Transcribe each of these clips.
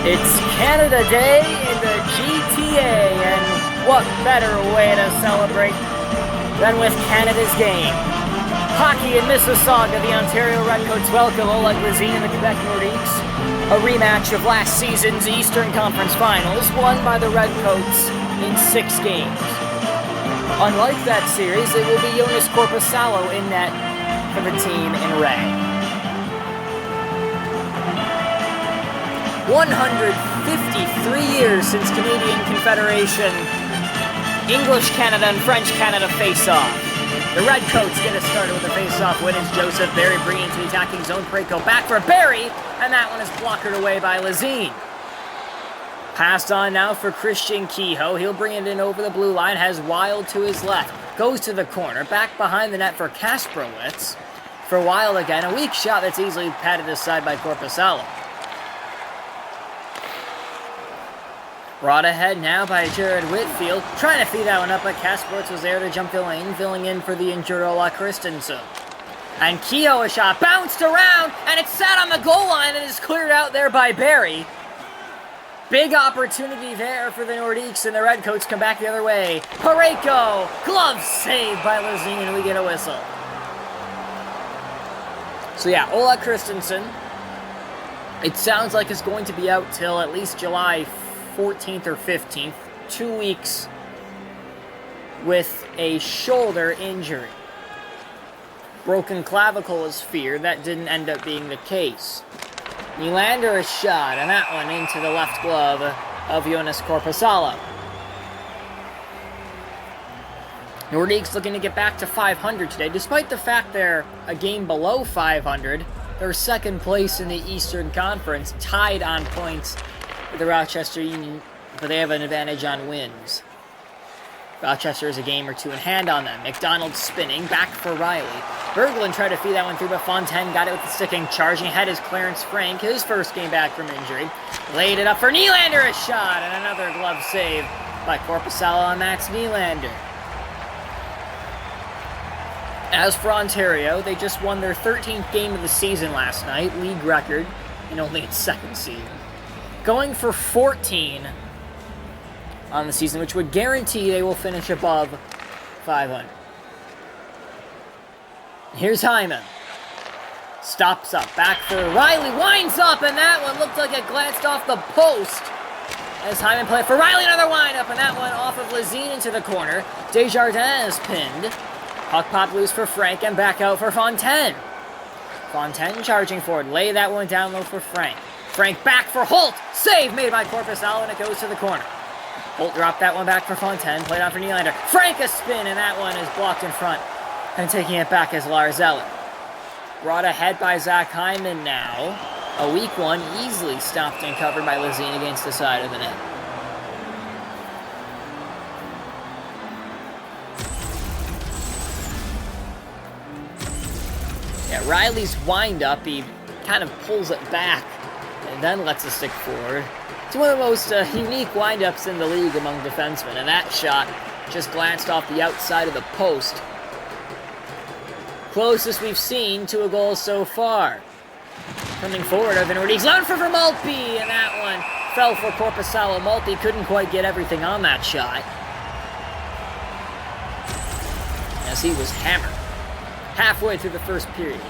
It's Canada Day in the GTA, and what better way to celebrate than with Canada's game? Hockey in Mississauga, the Ontario Redcoats welcome Oleg Lazine and the Quebec Nordiques. A rematch of last season's Eastern Conference Finals, won by the Redcoats in 6 games. Unlike that series, it will be Joonas Korpisalo in net for the team in red. 153 years since Canadian Confederation, English Canada and French Canada face off. The Redcoats get us started with a face-off win as Joseph Barry bringing to the attacking zone. Parayko back for Barry, and that one is blockered away by Lazine. Passed on now for Christian Kehoe. He'll bring it in over the blue line, has Wild to his left. Goes to the corner, back behind the net for Kasprowicz. For Wild again, a weak shot that's easily patted aside by Korpisalo. Brought ahead now by Jared Whitfield, trying to feed that one up, but Kasprowicz was there to jump the lane, filling in for the injured Ola Christensen. And Kehoe, a shot bounced around, and it sat on the goal line and is cleared out there by Barry. Big opportunity there for the Nordiques, and the Redcoats come back the other way. Parayko, glove saved by Lazine, and we get a whistle. So yeah, Ola Christensen, it sounds like it's going to be out till at least July 14th or 15th, 2 weeks with a shoulder injury. Broken clavicle is feared. That didn't end up being the case. Nylander a shot, and that one into the left glove of Joonas Korpisalo. Nordiques looking to get back to 500 today, despite the fact they're a game below 500. They're second place in the Eastern Conference, tied on points with the Rochester Union, but they have an advantage on wins. Rochester is a game or two in hand on them. McDonald spinning, back for Riley. Berglund tried to feed that one through, but Fontaine got it with the sticking. Charging ahead is Clarence Frank, his first game back from injury. Laid it up for Nylander, a shot, and another glove save by Korpisalo on Max Nylander. As for Ontario, they just won their 13th game of the season last night, league record, in only its second season. Going for 14 on the season, which would guarantee they will finish above 500. Here's Hyman. Stops up, back for Riley, winds up, and that one looked like it glanced off the post. As Hyman played for Riley, another wind up, and that one off of Lazine into the corner. Desjardins pinned. Puck pop loose for Frank, and back out for Fontaine. Fontaine charging forward, lay that one down low for Frank. Frank back for Holt. Save made by Korpisalo, and it goes to the corner. Holt dropped that one back for Fontaine. Played on for Nylander. Frank a spin, and that one is blocked in front. And taking it back is Lars Eller. Brought ahead by Zach Hyman now. A weak one, easily stopped and covered by Lazine against the side of the net. Yeah, Riley's wind up, he kind of pulls it back and then lets it stick forward. It's one of the most unique wind-ups in the league among defensemen, and that shot just glanced off the outside of the post. Closest we've seen to a goal so far. Coming forward are the Nordiques, down for Maltby, and that one fell for Korpisalo. Maltby couldn't quite get everything on that shot, as he was hammered halfway through the first period.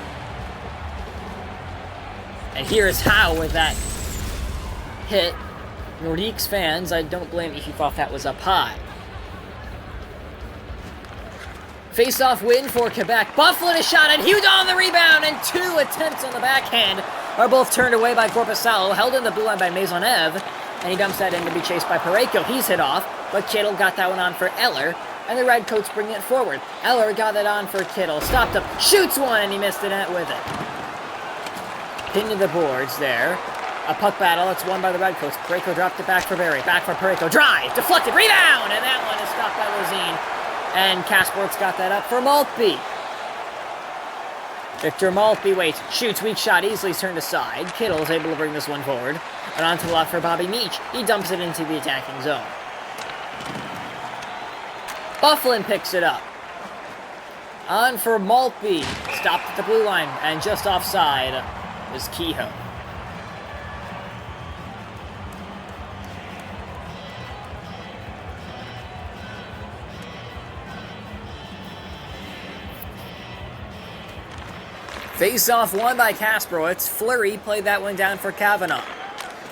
And here is Howe with that hit. Nordiques fans, I don't blame you if you thought that was up high. Face-off win for Quebec. Bufflin a shot, and Hudon on the rebound, and 2 attempts on the backhand are both turned away by Korpisalo, held in the blue line by Maisonneuve, and he dumps that in to be chased by Parayko. He's hit off, but Kittle got that one on for Eller, and the Redcoats bring it forward. Eller got it on for Kittle, stopped up, shoots one, and he missed the net with it. Pinned to the boards there. A puck battle, it's won by the Redcoats. Parayko dropped it back for Barry. Back for Parayko. Drive! Deflected! Rebound! And that one is stopped by Lazine. And Kasprowicz got that up for Maltby. Victor Maltby waits. Shoots. Weak shot. Easily turned aside. Kittle is able to bring this one forward. And on to the left for Bobby Meach. He dumps it into the attacking zone. Bufflin picks it up. On for Maltby. Stopped at the blue line. And just offside is Kehoe. Face-off won by Kasprowicz. Fleury played that one down for Kavanaugh.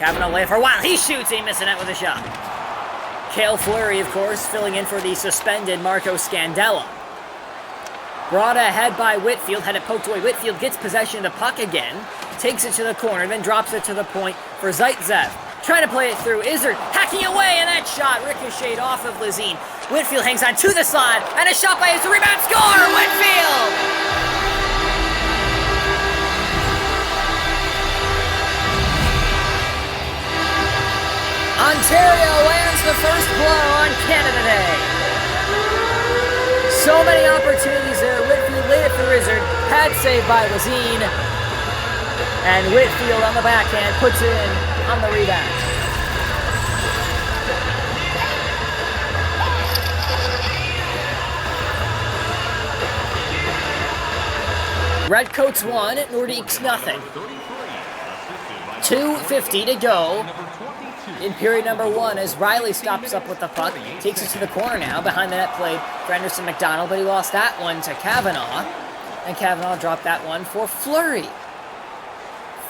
Kavanaugh lay for a while. He shoots. He missed it with a shot. Cale Fleury, of course, filling in for the suspended Marco Scandella. Brought ahead by Whitfield. Had it poked away. Whitfield gets possession of the puck again. Takes it to the corner. Then drops it to the point for Zaitsev. Trying to play it through. Izzard hacking away. And that shot ricocheted off of Lazine. Whitfield hangs on to the slide. And a shot by Izzard. Rebound. Score! Whitfield! Ontario lands the first blow on Canada Day. So many opportunities there. Whitfield laid it for Izzard. Pad saved by Lazine. And Whitfield on the backhand puts it in on the rebound. Redcoats 1, Nordiques nothing. 2:50 to go in period number 1 as Riley stops up with the puck. Takes it to the corner now. Behind the net played for Anderson McDonald, but he lost that one to Kavanaugh. And Kavanaugh dropped that one for Fleury.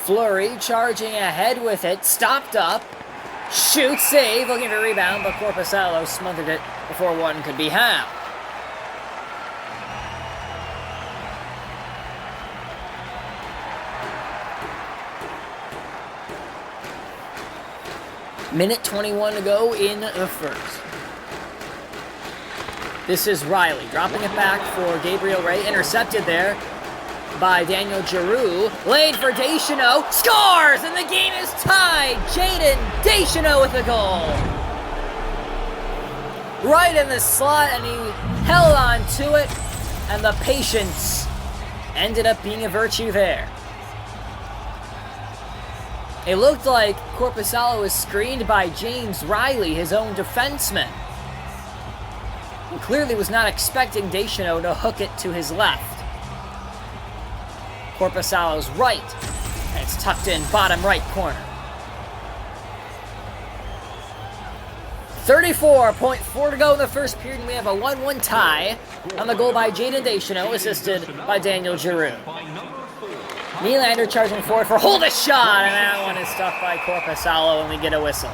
Fleury charging ahead with it. Stopped up. Shoots, save, looking for a rebound, but Korpisalo smothered it before one could be had. Minute 21 to go in the first. This is Riley dropping it back for Gabriel Ray. Intercepted there by Daniel Giroux. Laid for Deschanel. Scores! And the game is tied. Jaden Deschanel with the goal. Right in the slot, and he held on to it. And the patience ended up being a virtue there. It looked like Korpisalo was screened by James Riley, his own defenseman. He clearly was not expecting Deschanel to hook it to his left. Korpisalo's right, and it's tucked in bottom right corner. 34.4 to go in the first period, and we have a 1-1 tie on the goal by Jaden Deschanel, assisted by Daniel Giroux. Nylander charging forward for hold a shot, and that one is stuffed by Korpisalo, and we get a whistle.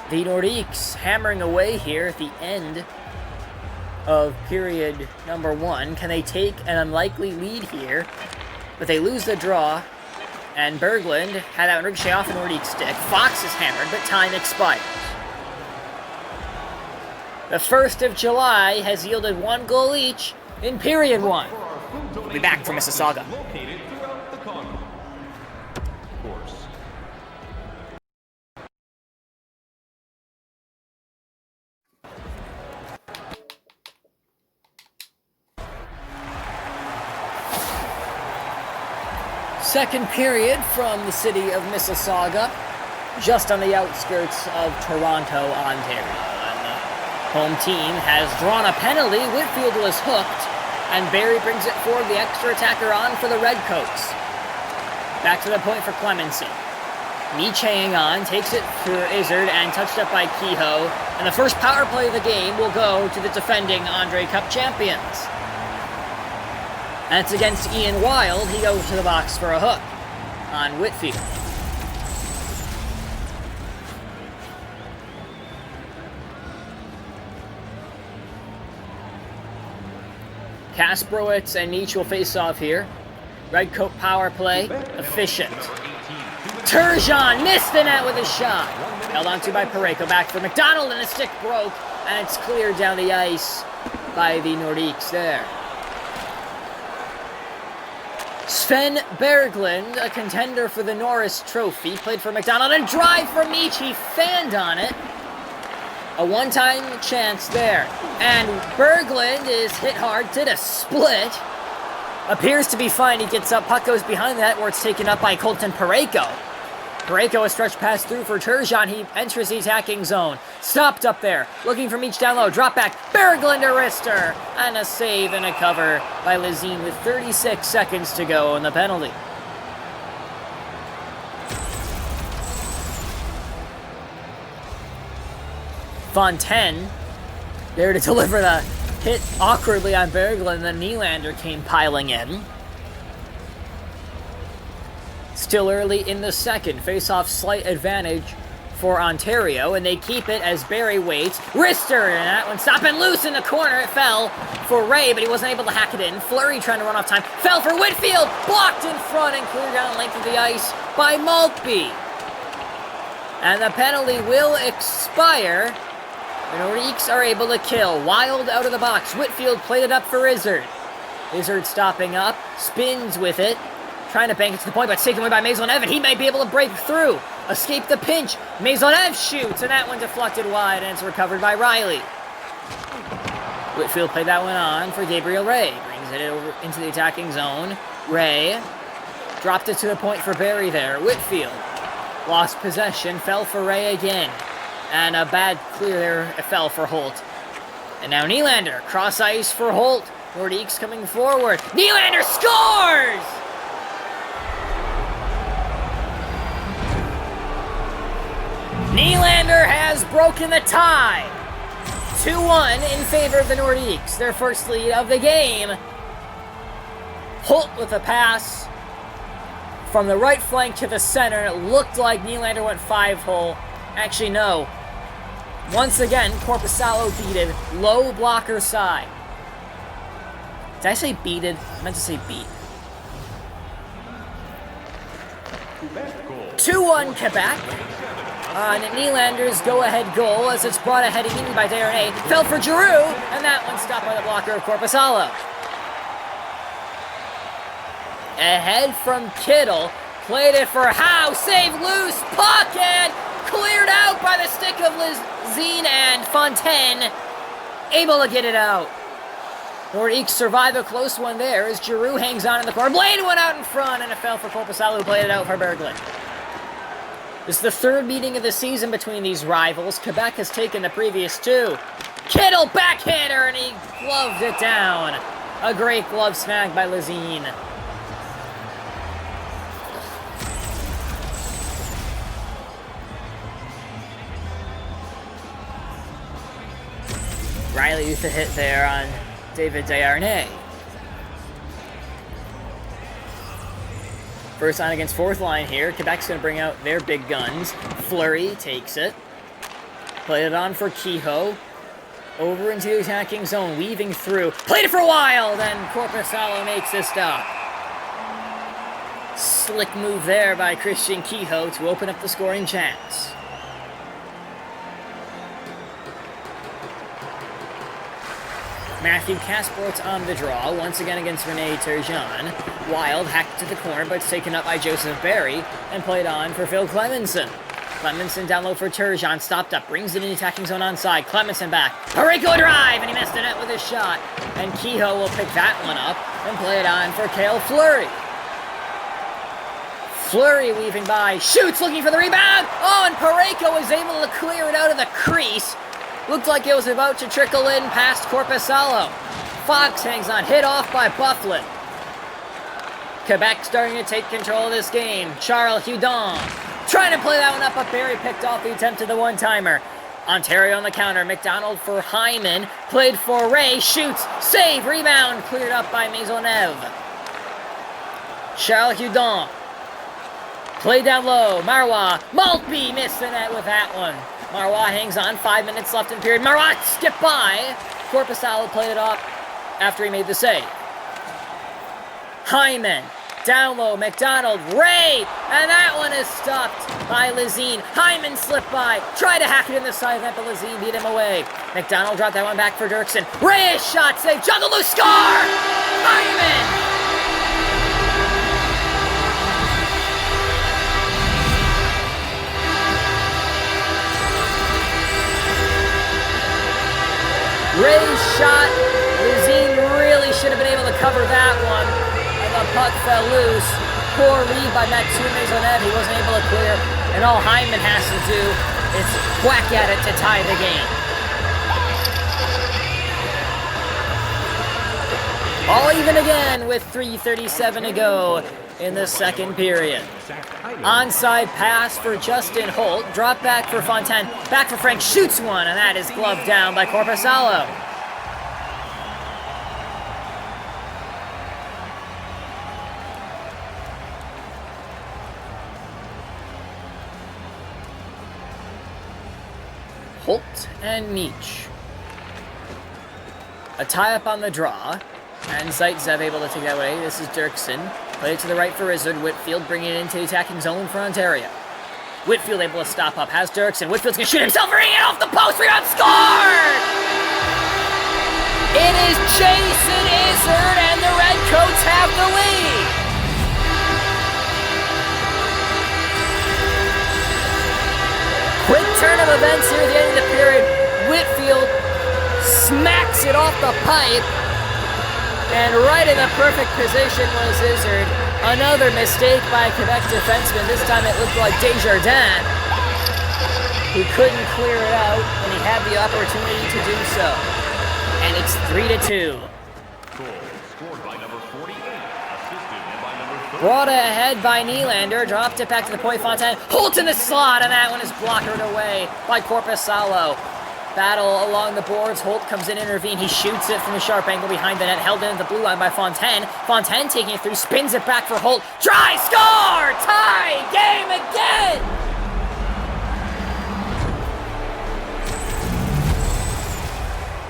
The Nordiques hammering away here at the end of period number 1. Can they take an unlikely lead here? But they lose the draw, and Berglund had that ricochet off the Nordique stick. Fox is hammered, but time expires. The 1st of July has yielded 1 goal each in period 1. We'll be back from Mississauga. Second period from the city of Mississauga, just on the outskirts of Toronto, Ontario. And the home team has drawn a penalty. Whitfield was hooked, and Barry brings it forward, the extra attacker on for the Redcoats. Back to the point for Clemency. Meach hanging on, takes it for Izzard, and touched up by Kehoe. And the first power play of the game will go to the defending Andre Cup champions. And it's against Ian Wild. He goes to the box for a hook on Whitfield. Kasprowicz and Meach will face off here. Redcoat power play, efficient. Turgeon missed the net with a shot. Held on to by Parayko, back for McDonald, and the stick broke, and it's cleared down the ice by the Nordiques there. Sven Berglund, a contender for the Norris Trophy, played for McDonald, and drive for Meach. He fanned on it. A one-time chance there. And Berglund is hit hard, did a split. Appears to be fine. He gets up, puck goes behind that, where it's taken up by Colton Parayko. Parayko has stretched pass through for Turgeon. He enters the attacking zone. Stopped up there. Looking for Meach down low. Drop back. Berglund to wrister. And a save and a cover by Lazine with 36 seconds to go on the penalty. Fontaine there to deliver the hit awkwardly on Berglund, and then Nylander came piling in. Still early in the second, face-off slight advantage for Ontario, and they keep it as Barry waits. Wrister, and that one stopping loose in the corner. It fell for Ray, but he wasn't able to hack it in. Fleury trying to run off time. Fell for Whitfield, blocked in front and cleared down the length of the ice by Maltby. And the penalty will expire. The Nordiques are able to kill. Wild out of the box. Whitfield played it up for Izzard. Izzard stopping up, spins with it. Trying to bank it to the point, but it's taken away by Maisonneuve, and he might be able to break through. Escape the pinch. Maisonneuve shoots, and that one deflected wide, and it's recovered by Riley. Whitfield played that one on for Gabriel Ray. Brings it over into the attacking zone. Ray dropped it to the point for Barry there. Whitfield lost possession, fell for Ray again. And a bad clear there, it fell for Holt. And now Nylander, cross ice for Holt. Nordiques coming forward. Nylander scores! Nylander has broken the tie. 2-1 in favor of the Nordiques. Their first lead of the game. Holt with a pass from the right flank to the center. It looked like Nylander went 5-hole. Actually, no. Once again, Korpisalo beated. Low blocker side. Did I say beated? I meant to say beat. 2-1 Quebec. On Nylander's go-ahead goal as it's brought ahead immediately by Darnay. Fell for Giroux, and that one stopped by the blocker of Korpisalo. Ahead from Kittle. Played it for Howe. Save loose. Puck and cleared out by the stick of Lizine, and Fontaine able to get it out. Nordiques survive a close one there as Giroux hangs on in the corner. Blade went out in front, and it fell for Korpisalo, who played it out for Berglund. This is the third meeting of the season between these rivals. Quebec has taken the previous two. Kittle backhander, and he gloved it down. A great glove snag by Lizine. Riley used a hit there on David Desharnais. First line against fourth line here. Quebec's going to bring out their big guns. Fleury takes it. Played it on for Kehoe. Over into the attacking zone, weaving through. Played it for a while, then Korpisalo makes the stop. Slick move there by Christian Kehoe to open up the scoring chance. Matthew Casport's on the draw, once again against Rene Turgeon. Wild hacked to the corner, but it's taken up by Joseph Barry, and played on for Phil Clemenson. Clemenson down low for Turgeon, stopped up, brings it in the attacking zone onside. Clemenson back, Parayko drive, and he missed the net with his shot. And Kehoe will pick that one up, and play it on for Cale Fleury. Fleury weaving by, shoots, looking for the rebound! Oh, and Parayko was able to clear it out of the crease. Looked like it was about to trickle in past Korpisalo. Fox hangs on, hit off by Bufflin. Quebec starting to take control of this game. Charles Hudon trying to play that one up, but Barry picked off the attempt of the one-timer. Ontario on the counter. McDonald for Hyman. Played for Ray. Shoots. Save. Rebound. Cleared up by Maisonneuve. Charles Hudon. Played down low. Marois. Maltby missed the net with that one. Marois hangs on. 5 minutes left in the period. Marois skipped by. Korpisalo played it off after he made the save. Hyman. Down low. McDonald. Ray. And that one is stopped by Lizine. Hyman slipped by. Tried to hack it in the side of that, but Lizine beat him away. McDonald dropped that one back for Dirksen. Ray shot save. Juggle to score! Hyman! Ray's shot. Lizine really should have been able to cover that one. And the puck fell loose. Poor read by Mathieu Maisonneuve. He wasn't able to clear. And all Hyman has to do is whack at it to tie the game. All even again with 3:37 to go in the second period. Onside pass for Justin Holt. Drop back for Fontaine. Back for Frank. Shoots one, and that is gloved down by Korpisalo. Holt and Meach. A tie-up on the draw. And Zaitsev able to take that away. This is Dirksen. Play it to the right for Izzard. Whitfield bringing it into the attacking zone for Ontario. Whitfield able to stop up. Has Dirksen. Whitfield's going to shoot himself. Ringing it off the post. Rebound scored! It is Jason Izzard, and the Redcoats have the lead. Quick turn of events here at the end of the period. Whitfield smacks it off the pipe. And right in the perfect position was Izzard. Another mistake by Quebec defenseman. This time it looked like Desjardins, who couldn't clear it out, and he had the opportunity to do so. And it's 3-2. Scored by number 48, assisted by number 30. Brought ahead by Nylander, dropped it back to the point. Fontaine, Holt in the slot, and that one is blockered away by Korpisalo. Battle along the boards. Holt comes in, intervene. He shoots it from the sharp angle behind the net, held in at the blue line by Fontaine. Fontaine taking it through, spins it back for Holt. Try, score! Tie! Game again!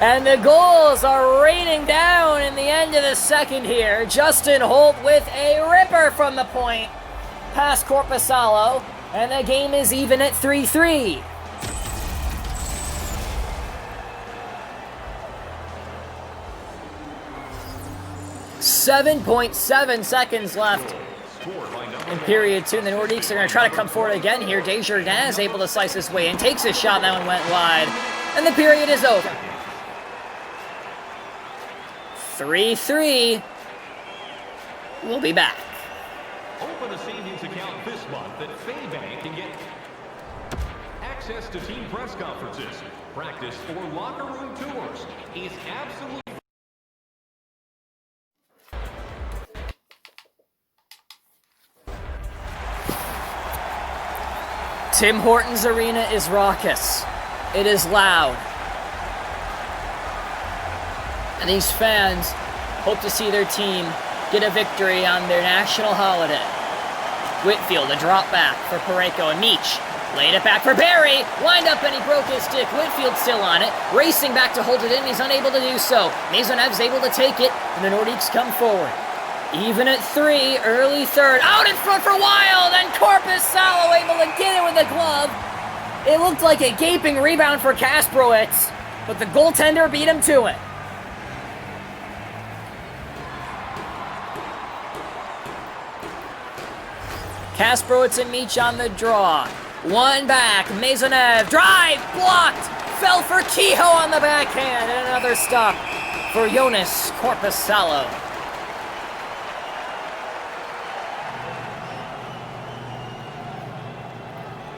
And the goals are raining down in the end of the second here. Justin Holt with a ripper from the point past Korpisalo, and the game is even at 3-3. 7.7 seconds left in period 2. And the Nordiques are going to try to come forward again here. Desjardins is able to slice his way in, takes a shot, and that one went wide. And the period is over. 3-3. We'll be back. Open a savings account this month at Faybank and get access to team press conferences, practice, or locker room tours. It's absolutely... Tim Hortons Arena is raucous. It is loud. And these fans hope to see their team get a victory on their national holiday. Whitfield, a drop back for Parayko, and Meach laid it back for Barry. Lined up and he broke his stick. Whitfield still on it. Racing back to hold it in. He's unable to do so. Maisonneuve's able to take it, and the Nordiques come forward. Even at 3, early third. Out in front for Wild, and Korpisalo able to get it with a glove. It looked like a gaping rebound for Kasprowicz, but the goaltender beat him to it. Kasprowicz and Meach on the draw. One back, Maisonneuve, drive, blocked, fell for Kehoe on the backhand, and another stop for Jonas Korpisalo.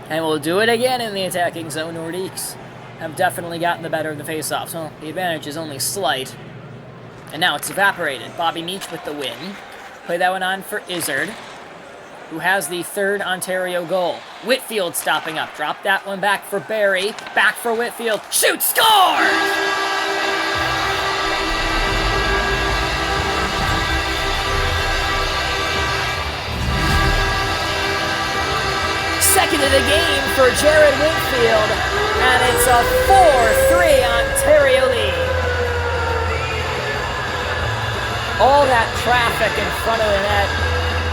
And we'll do it again in the attacking zone. Nordiques have definitely gotten the better of the faceoffs. Well, the advantage is only slight. And now it's evaporated. Bobby Meach with the win. Play that one on for Izzard, who has the third Ontario goal. Whitfield stopping up. Drop that one back for Barry. Back for Whitfield. Shoot! Score! Second of the game for Jared Whitfield, and it's a 4-3 Ontario lead. All that traffic in front of the net,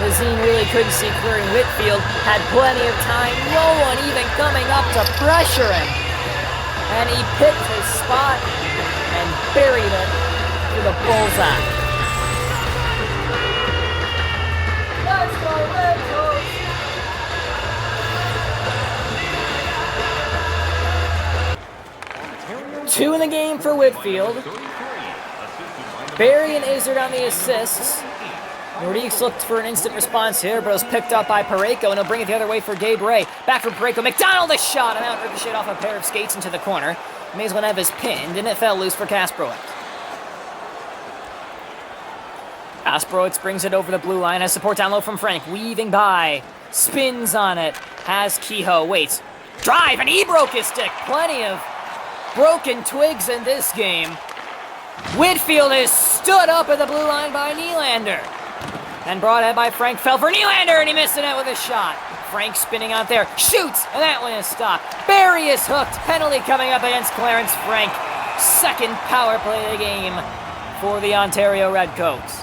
Lazine really couldn't see clearing. Whitfield had plenty of time, no one even coming up to pressure him. And he picked his spot and buried it for the bullseye. Let's go, Redcoats! Two in the game for Whitfield. Barry and Izzard on the assists. Nordiques looked for an instant response here, but it was picked up by Parayko, and he'll bring it the other way for Gabe Ray. Back for Parayko. McDonald, a shot, and out ricocheted off a pair of skates into the corner. Maisonneuve is pinned, and it fell loose for Kasprowicz. Kasprowicz brings it over the blue line, has support down low from Frank, weaving by, spins on it, has Kehoe, waits, drive, and he broke his stick. Plenty of broken twigs in this game. Whitfield is stood up at the blue line by Nylander. And brought ahead by Frank, fell for Nylander, and he missed it out with a shot. Frank spinning out there, shoots, and that one is stopped. Barry is hooked. Penalty coming up against Clarence Frank. Second power play of the game for the Ontario Redcoats.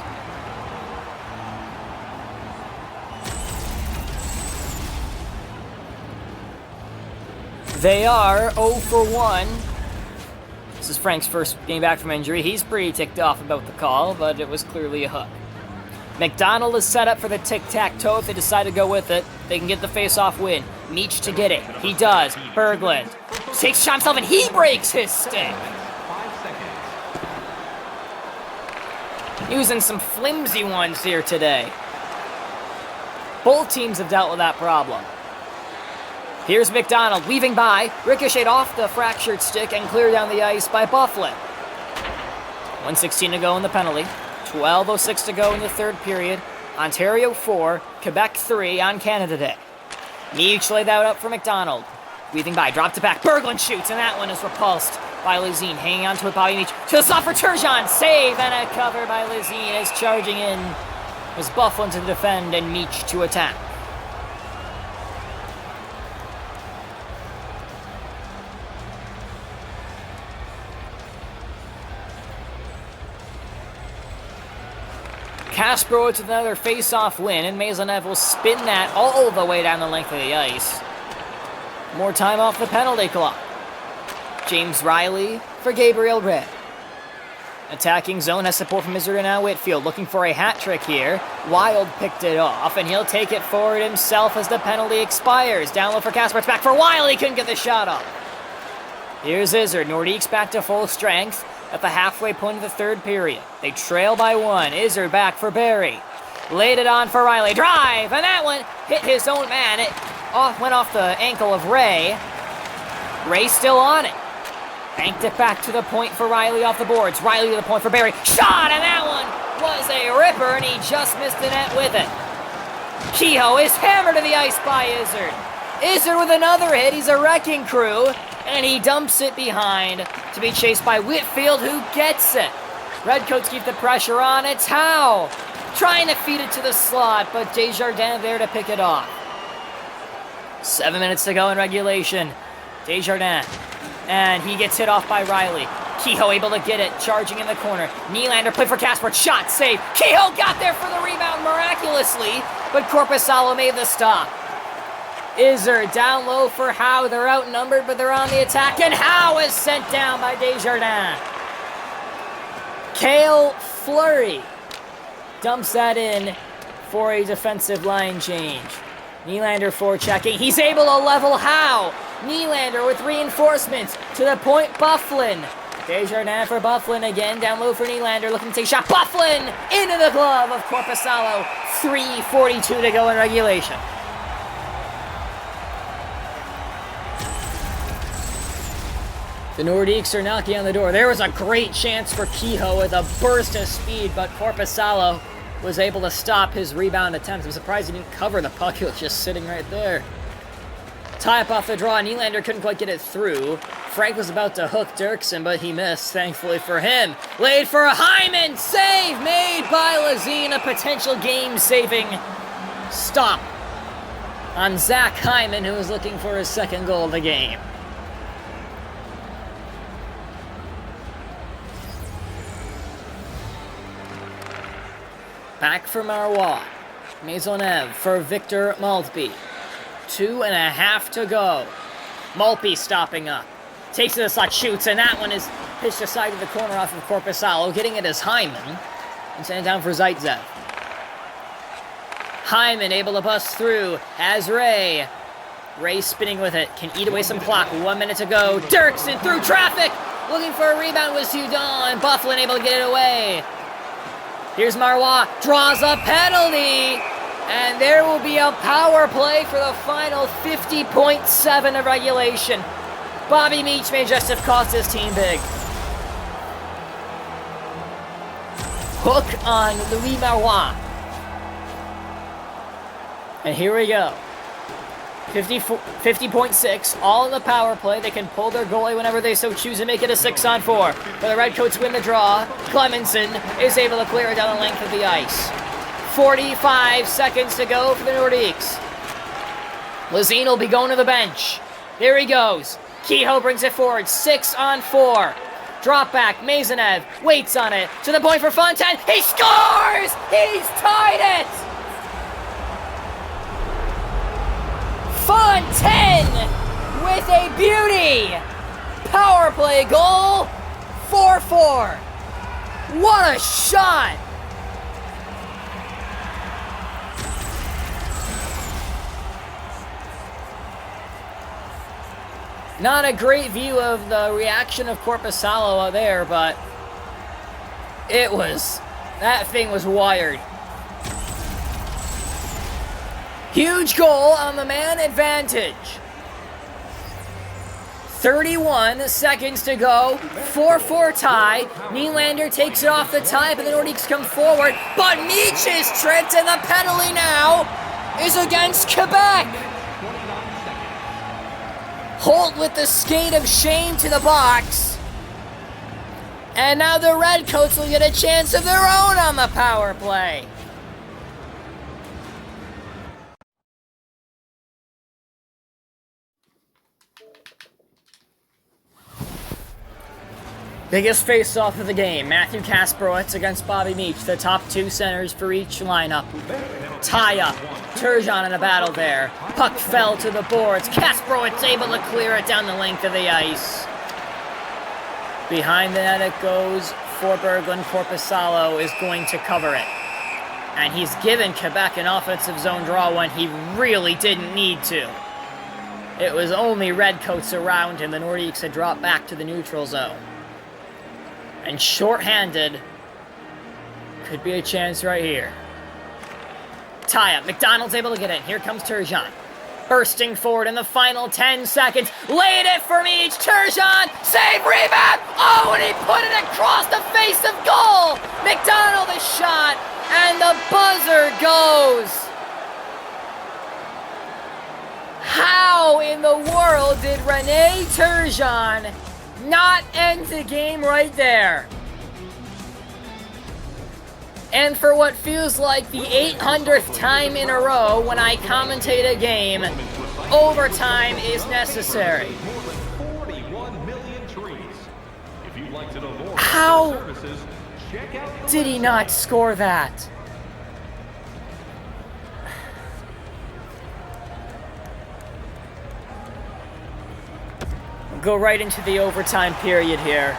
They are 0 for 1. This is Frank's first game back from injury. He's pretty ticked off about the call, but it was clearly a hook. McDonald is set up for the tic-tac-toe. If they decide to go with it, they can get the face-off win. Meach to get it. He does. Berglund takes a shot himself, and he breaks his stick. Using some flimsy ones here today. Both teams have dealt with that problem. Here's McDonald weaving by, ricocheted off the fractured stick and cleared down the ice by Bufflin. 1:16 to go in the penalty. 12:06 to go in the third period. Ontario 4, Quebec 3 on Canada Day. Meach laid that up for McDonald. Weaving by, dropped it back. Berglund shoots, and that one is repulsed by Lazine. Hanging on to it, Bobby Meach. To the slot for Turgeon. Save and a cover by Lazine as charging in was Bufflin to defend and Meach to attack. Casper with another face-off win, and Maisonneuve will spin that all the way down the length of the ice. More time off the penalty clock. James Riley for Gabriel Red. Attacking zone has support from Iserdan now Whitfield, looking for a hat trick here. Wild picked it off, and he'll take it forward himself as the penalty expires. Down low for Casper, it's back for Wild, he couldn't get the shot off. Here's Izzard, Nordiques back to full strength at the halfway point of the third period. They trail by 1. Izzard back for Barry. Laid it on for Riley. Drive! And that one hit his own man. It went off the ankle of Ray. Ray still on it. Banked it back to the point for Riley off the boards. Riley to the point for Barry. Shot! And that one was a ripper, and he just missed the net with it. Kehoe is hammered to the ice by Izzard. Izzard with another hit. He's a wrecking crew. And he dumps it behind to be chased by Whitfield, who gets it. Redcoats keep the pressure on. It's Howe trying to feed it to the slot, but Desjardins there to pick it off. 7 minutes to go in regulation. Desjardins, and he gets hit off by Riley. Kehoe able to get it, charging in the corner. Nylander played for Casper, shot, save. Kehoe got there for the rebound miraculously, but Korpisalo made the stop. Izzard down low for Howe. They're outnumbered, but they're on the attack, and Howe is sent down by Desjardins. Cale Fleury dumps that in for a defensive line change. Nylander forechecking. He's able to level Howe. Nylander with reinforcements to the point. Bufflin. Desjardins for Bufflin again. Down low for Nylander. Looking to take a shot. Bufflin into the glove of Korpisalo. 3:42 to go in regulation. The Nordiques are knocking on the door. There was a great chance for Kehoe with a burst of speed, but Korpisalo was able to stop his rebound attempt. I'm surprised he didn't cover the puck. He was just sitting right there. Tie up off the draw. Nylander couldn't quite get it through. Frank was about to hook Dirksen, but he missed, thankfully for him. Laid for a Hyman. Save made by Lazine. A potential game-saving stop on Zach Hyman, who was looking for his second goal of the game. Back for Marois. Maisonneuve for Victor Maltby. 2.5 to go. Maltby stopping up. Takes it to the slot, shoots, and that one is pitched aside to the corner off of Korpisalo. Getting it as Hyman. And sent it down for Zaitsev. Hyman able to bust through as Ray. Ray spinning with it. Can eat away some clock. 1 minute to go. Dirksen through traffic. Looking for a rebound with Hudon. And Bufflin able to get it away. Here's Marois, draws a penalty, and there will be a power play for the final 50.7 of regulation. Bobby Meach may just have cost his team big. Hook on Louis Marois. And here we go. 50.6, all in the power play. They can pull their goalie whenever they so choose and make it a 6-on-4. But the Redcoats win the draw. Clemenson is able to clear it down the length of the ice. 45 seconds to go for the Nordiques. Lazine will be going to the bench. There he goes. Kehoe brings it forward. 6-on-4. Drop back. Mazenev waits on it. To the point for Fontaine. He scores! He's tied it! Fontaine with a beauty! Power play goal. 4-4. What a shot! Not a great view of the reaction of Korpisalo out there, but that thing was wired. Huge goal on the man advantage. 31 seconds to go, 4-4 tie. Nylander takes it off the tie, but the Nordiques come forward. But Meach is tripped, and the penalty now is against Quebec. Holt with the skate of shame to the box. And now the Redcoats will get a chance of their own on the power play. Biggest face-off of the game. Matthew Kasparowicz against Bobby Meach, the top two centers for each lineup. Tie-up. Turgeon in a battle there. Puck fell to the boards. Kasparowicz able to clear it down the length of the ice. Behind the net it goes for Berglund. Korpisalo is going to cover it. And he's given Quebec an offensive zone draw when he really didn't need to. It was only Redcoats around him. The Nordiques had dropped back to the neutral zone. And short-handed, could be a chance right here. Tie-up, McDonald's able to get in. Here comes Turgeon. Bursting forward in the final 10 seconds. Laid it for Meach. Turgeon, save, rebound! Oh, and he put it across the face of goal! McDonald is shot, and the buzzer goes. How in the world did Rene Turgeon not end the game right there? And for what feels like the 800th time in a row when I commentate a game, overtime is necessary. How did he not score that? We'll go right into the overtime period here.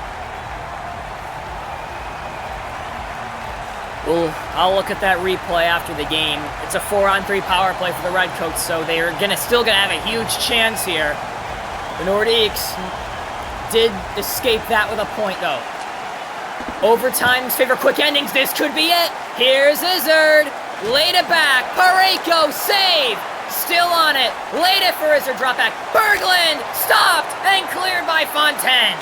I'll look at that replay after the game. It's a 4-on-3 power play for the Redcoats, so they're still gonna have a huge chance here. The Nordiques did escape that with a point, though. Overtime's favorite quick endings. This could be it. Here's Izzard. Laid it back. Parayko, save. Still on it. Laid it for Izzard. Drop back. Berglund stopped and cleared by Fontaine.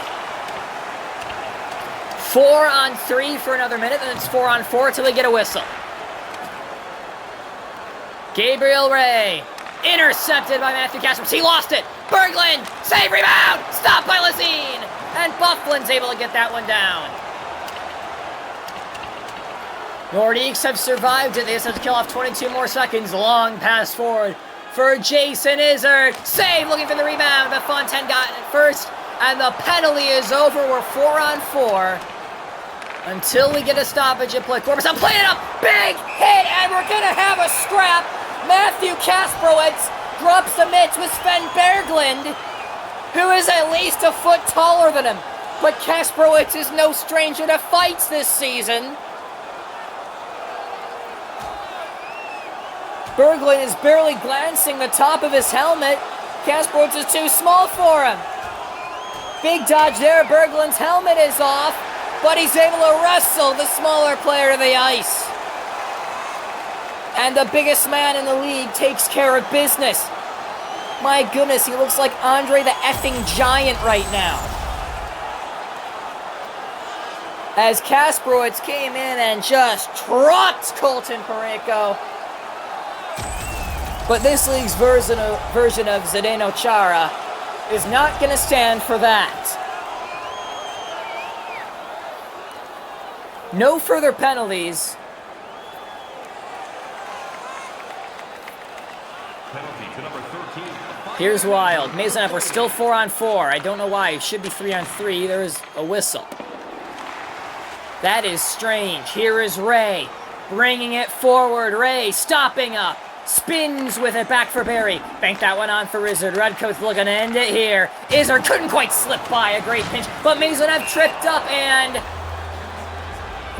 4-on-3 for another minute, then it's 4-on-4 till they get a whistle. Gabriel Ray, intercepted by Matthew Kasparowicz. He lost it. Berglund, save, rebound, stopped by Lazine, and Bufflin's able to get that one down. Nordiques have survived it. They just have to kill off 22 more seconds. Long pass forward for Jason Izzard. Save, looking for the rebound, but Fontaine got it first, and the penalty is over. We're 4-on-4. Until we get a stoppage at play. Korpisalo playing it up. Big hit, and we're going to have a scrap. Matthew Kasparowicz drops the mitts with Sven Berglund, who is at least a foot taller than him. But Kasparowicz is no stranger to fights this season. Berglund is barely glancing the top of his helmet. Kasparowicz is too small for him. Big dodge there. Berglund's helmet is off. But he's able to wrestle the smaller player to the ice. And the biggest man in the league takes care of business. My goodness, he looks like Andre the effing Giant right now. As Kasparowicz came in and just trucked Colton Parayko. But this league's version of Zdeno Chara is not going to stand for that. No further penalties. penalty to number 13. Here's Wild. Maisonneuve, we're still 4-on-4. I don't know why. It should be 3-on-3. There is a whistle. That is strange. Here is Ray. Bringing it forward. Ray stopping up. Spins with it back for Barry. Bank that one on for Izzard. Redcoats looking to end it here. Izzard couldn't quite slip by. A great pinch. But Maisonneuve tripped up and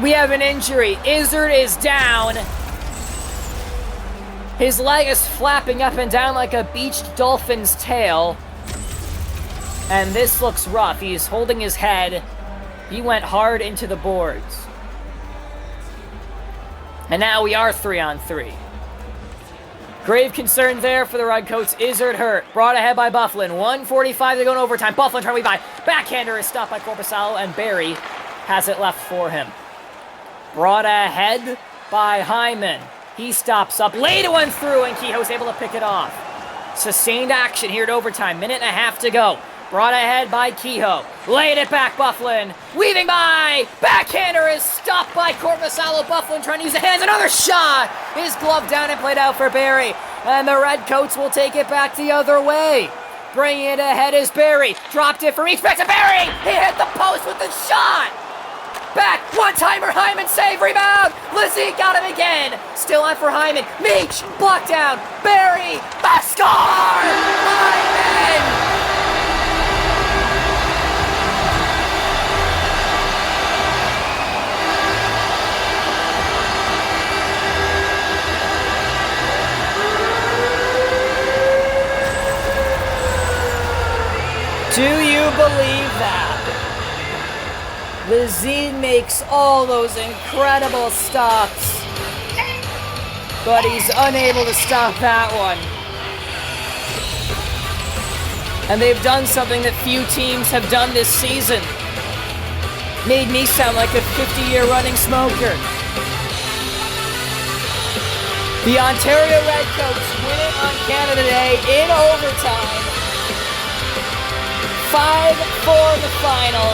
we have an injury. Izzard is down. His leg is flapping up and down like a beached dolphin's tail. And this looks rough. He's holding his head. He went hard into the boards. And now we are 3-on-3. Grave concern there for the Redcoats. Izzard hurt. Brought ahead by Bufflin. 1:45 to go in overtime. Bufflin trying to weave by. Backhander is stopped by Corpusalo, and Barry has it left for him. Brought ahead by Hyman. He stops up. Laid one through, and Kehoe's able to pick it off. Sustained action here at overtime. Minute and a half to go. Brought ahead by Kehoe. Laid it back, Bufflin. Weaving by. Backhander is stopped by Corpusalo. Bufflin trying to use the hands. Another shot. His glove down and played out for Barry. And the Redcoats will take it back the other way. Bringing it ahead is Barry. Dropped it for reach. Back to Barry. He hit the post with the shot. Back. One-timer. Hyman save. Rebound. Lizzie got him again. Still on for Hyman. Meach. Blocked down. Barry. Score. Hyman. Do you believe that? Lizine makes all those incredible stops, but he's unable to stop that one. And they've done something that few teams have done this season. Made me sound like a 50-year running smoker. The Ontario Redcoats win it on Canada Day in overtime. 5-4 the final.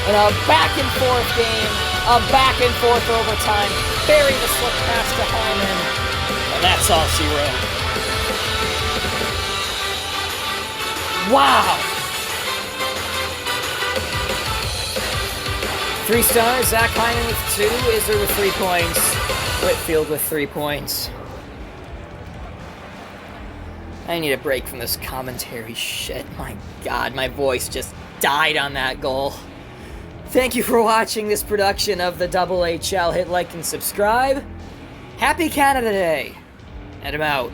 In a back-and-forth game, a back-and-forth overtime. Barry the slip pass to Hyman, and that's all she wrote. Wow! 3 stars, Zach Hyman with 2, Izzard with 3 points, Whitfield with 3 points. I need a break from this commentary shit. My God, my voice just died on that goal. Thank you for watching this production of the HHL. Hit like and subscribe. Happy Canada Day. And I'm out.